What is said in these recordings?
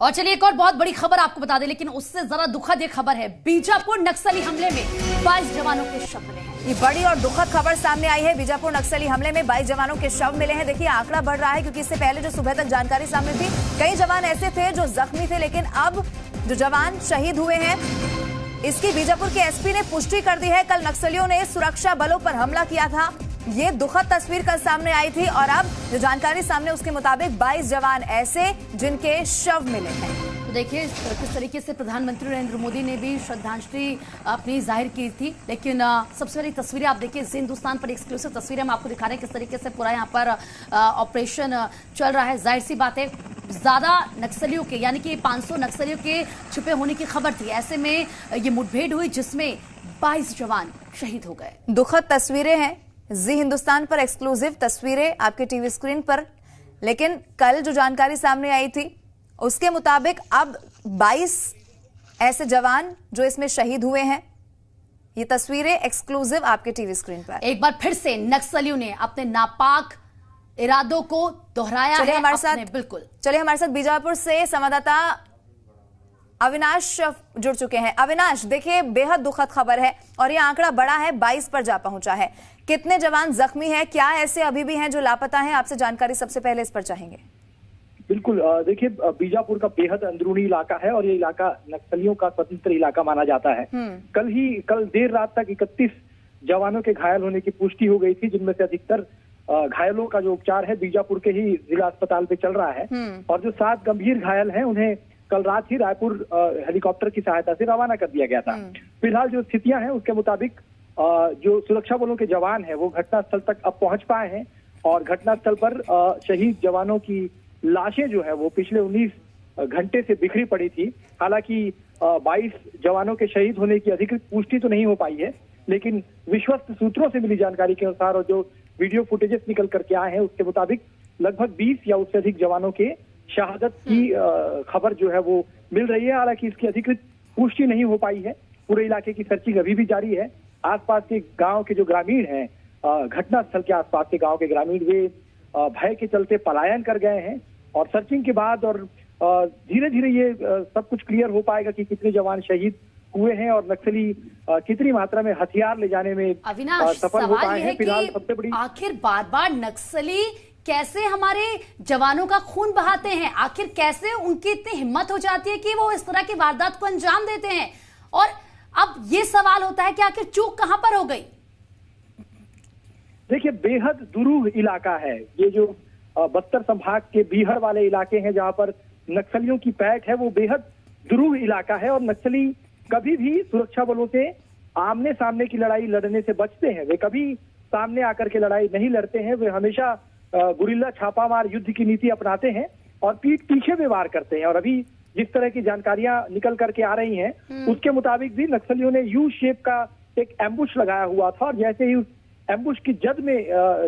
और चलिए एक और बहुत बड़ी खबर आपको बता दें, लेकिन उससे जरा दुखद ये खबर है। बीजापुर नक्सली हमले में 22 जवानों के शव मिले हैं। ये बड़ी और दुखद खबर सामने आई है। बीजापुर नक्सली हमले में 22 जवानों के शव मिले हैं। देखिए आंकड़ा बढ़ रहा है, क्योंकि इससे पहले जो सुबह तक जानकारी सामने थी, कई जवान ऐसे थे जो जख्मी थे, लेकिन अब जो जवान शहीद हुए हैं, इसकी बीजापुर के एसपी ने पुष्टि कर दी है। कल नक्सलियों ने सुरक्षा बलों पर हमला किया था। ये दुखद तस्वीर कल सामने आई थी, और अब जो जानकारी सामने उसके मुताबिक 22 जवान ऐसे जिनके शव मिले हैं। तो देखिए किस तरीके से प्रधानमंत्री नरेंद्र मोदी ने भी श्रद्धांजलि अपनी जाहिर की थी, लेकिन सबसे बड़ी तस्वीरें आप देखिए, हिंदुस्तान पर एक्सक्लूसिव तस्वीरें हम आपको दिखा रहे हैं किस तरीके से पूरा यहाँ पर ऑपरेशन चल रहा है। जाहिर सी बात है, ज्यादा नक्सलियों के यानी कि 500 नक्सलियों के छुपे होने की खबर थी। ऐसे में ये मुठभेड़ हुई जिसमें 22 जवान शहीद हो गए। दुखद तस्वीरें हैं, जी हिंदुस्तान पर एक्सक्लूसिव तस्वीरें आपके टीवी स्क्रीन पर। लेकिन कल जो जानकारी सामने आई थी उसके मुताबिक अब 22 ऐसे जवान जो इसमें शहीद हुए हैं। ये तस्वीरें एक्सक्लूसिव आपके टीवी स्क्रीन पर। एक बार फिर से नक्सलियों ने अपने नापाक इरादों को दोहराया है। हमारे साथ बिल्कुल चलिए, हमारे साथ बीजापुर से संवाददाता अविनाश जुड़ चुके हैं। अविनाश, देखिए बेहद दुखद खबर है और ये आंकड़ा बड़ा है, 22 पर जा पहुंचा है। कितने जवान जख्मी हैं, क्या ऐसे अभी भी हैं जो लापता हैं? आपसे जानकारी सबसे पहले इस पर चाहेंगे। बिल्कुल, देखिए बीजापुर का बेहद अंदरूनी इलाका है और ये इलाका नक्सलियों का स्वतंत्र इलाका माना जाता है। कल देर रात तक 31 जवानों के घायल होने की पुष्टि हो गई थी, जिनमें से अधिकतर घायलों का जो उपचार है बीजापुर के ही जिला अस्पताल पे चल रहा है। और जो 7 गंभीर घायल हैं उन्हें कल रात ही रायपुर हेलीकॉप्टर की सहायता से रवाना कर दिया गया था। फिलहाल जो स्थितियां हैं उसके मुताबिक जो सुरक्षा बलों के जवान हैं वो घटनास्थल तक अब पहुंच पाए हैं, और घटनास्थल पर शहीद जवानों की लाशें जो है वो पिछले 19 घंटे से बिखरी पड़ी थी। हालांकि 22 जवानों के शहीद होने की अधिकृत पुष्टि तो नहीं हो पाई है, लेकिन विश्वस्त सूत्रों से मिली जानकारी के अनुसार और जो वीडियो फुटेजेस निकल करके आए हैं उसके मुताबिक लगभग 20 या उससे अधिक जवानों के शहादत की खबर जो है वो मिल रही है। हालांकि इसकी अधिकृत पुष्टि नहीं हो पाई है। पूरे इलाके की सर्चिंग अभी भी जारी है। आसपास के गांव के जो ग्रामीण हैं, घटनास्थल के आसपास के गांव के ग्रामीण, वे भय के चलते पलायन कर गए हैं, और सर्चिंग के बाद और धीरे धीरे ये सब कुछ क्लियर हो पाएगा कि कितने जवान शहीद हुए हैं और नक्सली कितनी मात्रा में हथियार ले जाने में सफल हो पाए हैं। फिलहाल सबसे बड़ी आखिर बार बार नक्सली कैसे हमारे जवानों का खून बहाते हैं? आखिर कैसे उनकी इतनी हिम्मत हो जाती है कि वो इस तरह की वारदात को अंजाम देते हैं? और अब ये सवाल होता है कि आखिर चूक कहां पर हो गई? देखिए बेहद दुरूह इलाका है ये, जो बस्तर संभाग के बीहड़ वाले इलाके हैं जहां पर नक्सलियों की पैठ है, वो बेहद दुरूह इलाका है। और नक्सली कभी भी सुरक्षा बलों से आमने सामने की लड़ाई लड़ने से बचते हैं। वे कभी सामने आकर के लड़ाई नहीं लड़ते हैं। वे हमेशा गुरिल्ला छापामार युद्ध की नीति अपनाते हैं और पीठ पीछे में वार करते हैं। और अभी जिस तरह की जानकारियां निकल करके आ रही हैं उसके मुताबिक भी नक्सलियों ने यू शेप का एक एम्बुश लगाया हुआ था, और जैसे ही उस एम्बुश की जद में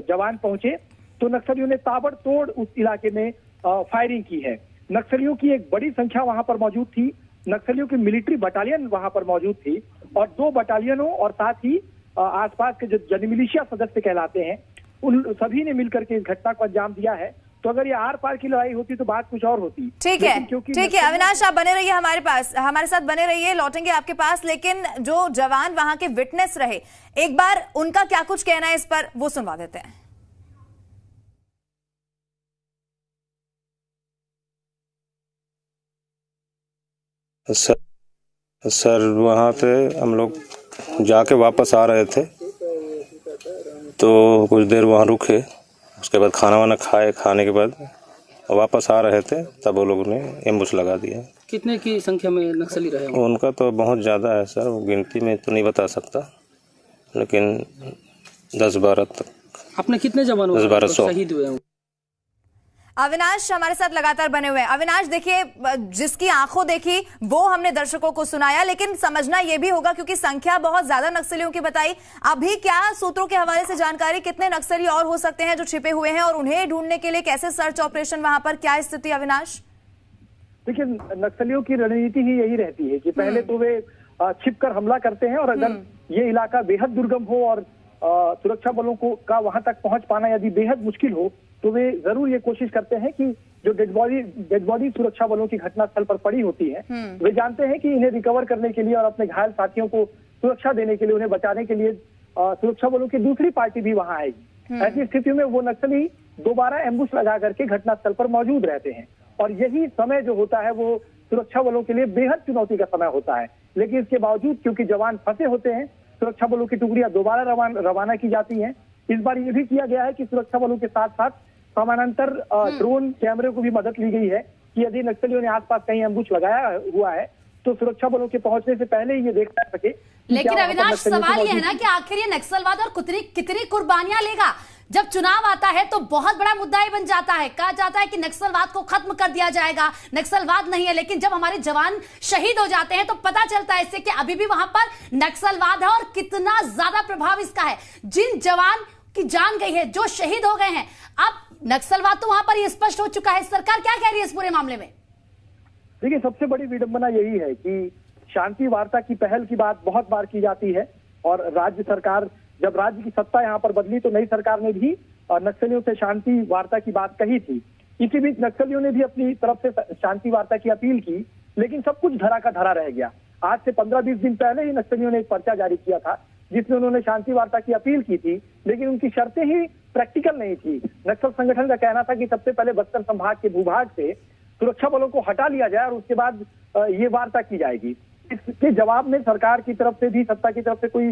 जवान पहुंचे तो नक्सलियों ने ताबड़तोड़ उस इलाके में फायरिंग की है। नक्सलियों की एक बड़ी संख्या वहां पर मौजूद थी। नक्सलियों की मिलिट्री बटालियन वहां पर मौजूद थी, और 2 बटालियनों और साथ ही आसपास के जो जनमिलिशिया सदस्य कहलाते हैं उन सभी ने मिलकर के इस घटना को अंजाम दिया है। तो अगर ये आर पार की लड़ाई होती तो बात कुछ और होती। ठीक है, ठीक है अविनाश, आप बने रहिए हमारे साथ बने रहिए, लौटेंगे आपके पास। लेकिन जो जवान वहां के विटनेस रहे, एक बार उनका क्या कुछ कहना है इस पर, वो सुनवा देते हैं। सर वहाँ पे हम लोग जाके वापस आ रहे थे तो कुछ देर वहाँ रुके, उसके बाद खाना वाना खाने के बाद वापस आ रहे थे, तब वो लोगों ने एम्बुश लगा दिया। कितने की संख्या में नक्सली रहे? उनका तो बहुत ज़्यादा है सर, वो गिनती में तो नहीं बता सकता, लेकिन 10-12 तक। आपने कितने जवान 10-12 शहीद हुए हैं? अविनाश हमारे साथ लगातार बने हुए हैं। अविनाश, देखिए जिसकी आंखों देखी वो हमने दर्शकों को सुनाया, लेकिन समझना यह भी होगा क्योंकि संख्या बहुत ज्यादा नक्सलियों की बताई। अभी क्या सूत्रों के हवाले से जानकारी, कितने नक्सली और हो सकते हैं जो छिपे हुए हैं, और उन्हें ढूंढने के लिए कैसे सर्च ऑपरेशन वहां पर, क्या स्थिति अविनाश? देखिए नक्सलियों की रणनीति ही यही रहती है कि पहले तो वे छिपकर हमला करते हैं, और अगर ये इलाका बेहद दुर्गम हो और सुरक्षा बलों को का वहां तक पहुंच पाना यदि बेहद मुश्किल हो तो वे जरूर ये कोशिश करते हैं कि जो डेड बॉडी सुरक्षा बलों की घटनास्थल पर पड़ी होती है, वे जानते हैं कि इन्हें रिकवर करने के लिए और अपने घायल साथियों को सुरक्षा देने के लिए, उन्हें बचाने के लिए सुरक्षा बलों की दूसरी पार्टी भी वहां आएगी। ऐसी स्थिति में वो नक्सली दोबारा एम्बुश लगा करके घटनास्थल पर मौजूद रहते हैं और यही समय जो होता है वो सुरक्षा बलों के लिए बेहद चुनौती का समय होता है। लेकिन इसके बावजूद क्योंकि जवान फंसे होते हैं, सुरक्षा बलों की टुकड़ियां दोबारा रवाना की जाती हैं। इस बार ये भी किया गया है कि सुरक्षा बलों के साथ साथ समानांतर ड्रोन कैमरे को भी मदद ली गई है कि यदि नक्सलियों ने आसपास कहीं एम्बुश लगाया हुआ है तो सुरक्षा बलों के पहुंचने से पहले ही ये देख सके। लेकिन अविनाश, सवाल ये है ना कि आखिर ये नक्सलवाद और कितनी कुर्बानियां लेगा? जब चुनाव आता है तो बहुत बड़ा मुद्दा ही बन जाता है। कहा जाता है कि नक्सलवाद को खत्म कर दिया जाएगा, नक्सलवाद नहीं है, लेकिन जब हमारे जवान शहीद हो जाते हैं तो पता चलता है इससे कि अभी भी वहां पर नक्सलवाद है और कितना ज्यादा प्रभाव इसका है। जिन जवान की जान गई है, जो शहीद हो गए हैं, अब नक्सलवाद तो वहां पर ये स्पष्ट हो चुका है। सरकार क्या कह रही है इस पूरे मामले में? देखिए, सबसे बड़ी विडंबना यही है कि शांति वार्ता की पहल की बात बहुत बार की जाती है और राज्य सरकार, जब राज्य की सत्ता यहाँ पर बदली तो नई सरकार ने भी नक्सलियों से शांति वार्ता की बात कही थी। इसी बीच नक्सलियों ने भी अपनी तरफ से शांति वार्ता की अपील की, लेकिन सब कुछ धरा का धरा रह गया। आज से 15-20 दिन पहले ही नक्सलियों ने एक पर्चा जारी किया था जिसमें उन्होंने शांति वार्ता की अपील की थी, लेकिन उनकी शर्तें ही प्रैक्टिकल नहीं थी। नक्सल संगठन का कहना था कि सबसे पहले बस्तर संभाग के भूभाग से सुरक्षा बलों को हटा लिया जाए और उसके बाद ये वार्ता की जाएगी। इसके जवाब में सरकार की तरफ से भी, सत्ता की तरफ से कोई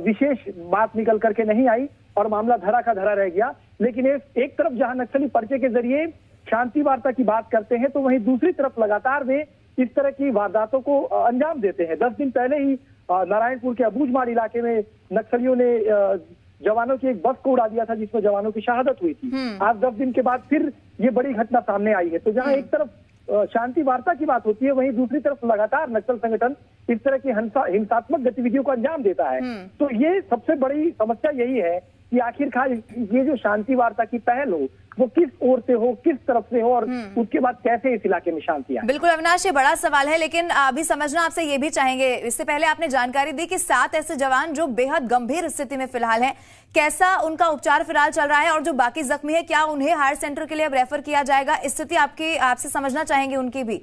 विशेष बात निकल करके नहीं आई और मामला धरा का धरा रह गया। लेकिन एक तरफ जहां नक्सली पर्चे के जरिए शांति वार्ता की बात करते हैं तो वहीं दूसरी तरफ लगातार वे इस तरह की वारदातों को अंजाम देते हैं। 10 दिन पहले ही नारायणपुर के अबूझमाड़ इलाके में नक्सलियों ने जवानों की एक बस को उड़ा दिया था जिसमें जवानों की शहादत हुई थी। आज 10 दिन के बाद फिर ये बड़ी घटना सामने आई है। तो जहां एक तरफ शांति वार्ता की बात होती है, वहीं दूसरी तरफ लगातार नक्सल संगठन इस तरह की हिंसात्मक गतिविधियों को अंजाम देता है। तो ये सबसे बड़ी समस्या यही है कि आखिरकार ये जो शांति वार्ता की पहल हो वो किस ओर से हो, किस तरफ से हो और उसके बाद कैसे इस इलाके में शांति आए। बिल्कुल अविनाश, ये बड़ा सवाल है, लेकिन अभी समझना आपसे ये भी चाहेंगे। इससे पहले आपने जानकारी दी कि 7 ऐसे जवान जो बेहद गंभीर स्थिति में फिलहाल हैं, कैसा उनका उपचार फिलहाल चल रहा है और जो बाकी जख्मी है क्या उन्हें हायर सेंटर के लिए अब रेफर किया जाएगा? स्थिति आपसे समझना चाहेंगे उनकी भी,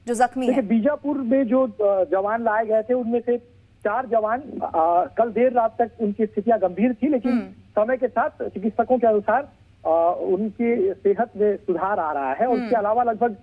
जो जख्मी है। बीजापुर में जो जवान लाए गए थे उनमें से 4 जवान कल देर रात तक उनकी स्थितियां गंभीर थी, लेकिन समय के साथ चिकित्सकों के अनुसार उनकी सेहत में सुधार आ रहा है। और उसके अलावा लगभग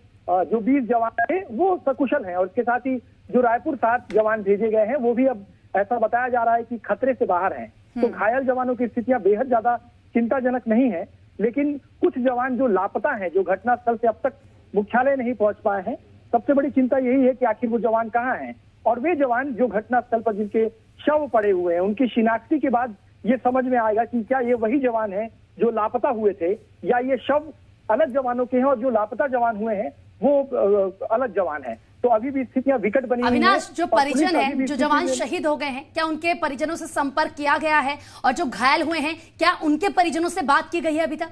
जो 20 जवान थे वो सकुशल हैं और इसके साथ ही जो रायपुर 7 जवान भेजे गए हैं वो भी अब ऐसा बताया जा रहा है कि खतरे से बाहर हैं। तो घायल जवानों की स्थितियां बेहद ज्यादा चिंताजनक नहीं है, लेकिन कुछ जवान जो लापता हैं, जो घटनास्थल से अब तक मुख्यालय नहीं पहुंच पाए हैं, सबसे बड़ी चिंता यही है कि आखिर वो जवान कहाँ हैं। और वे जवान जो घटनास्थल पर जिनके शव पड़े हुए हैं, उनकी शिनाख्ती के बाद ये समझ में आएगा कि क्या ये वही जवान हैं जो लापता हुए थे या ये शव अलग जवानों के हैं और जो लापता जवान हुए हैं वो अलग जवान हैं। तो अभी भी स्थितियां विकट बनी हुई हैं। अविनाश, जो परिजन है, जो जवान शहीद हो गए हैं, क्या उनके परिजनों से संपर्क किया गया है? और जो घायल हुए हैं, क्या उनके परिजनों से बात की गई है अभी तक?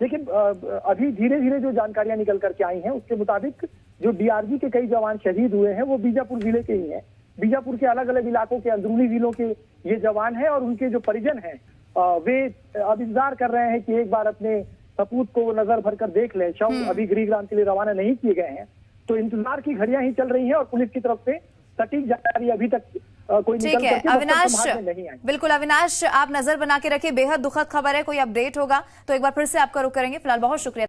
देखिए, अभी धीरे धीरे जो जानकारियां निकल करके आई हैं उसके मुताबिक जो डीआरजी के कई जवान शहीद हुए हैं वो बीजापुर जिले के ही हैं। बीजापुर के अलग अलग इलाकों के अंदरूनी जिलों के ये जवान हैं और उनके जो परिजन हैं वे अब इंतजार कर रहे हैं कि एक बार अपने सपूत को नजर भर कर देख लें। शव अभी गृहग्राम के लिए रवाना नहीं किए गए हैं, तो इंतजार की घड़ियां ही चल रही हैं और पुलिस की तरफ से सटीक जानकारी अभी तक कोई निकल करके अविनाश, नहीं आई। बिल्कुल अविनाश, आप नजर बना के रखिए। बेहद दुखद खबर है, कोई अपडेट होगा तो एक बार फिर से आपका रुख करेंगे। फिलहाल बहुत शुक्रिया।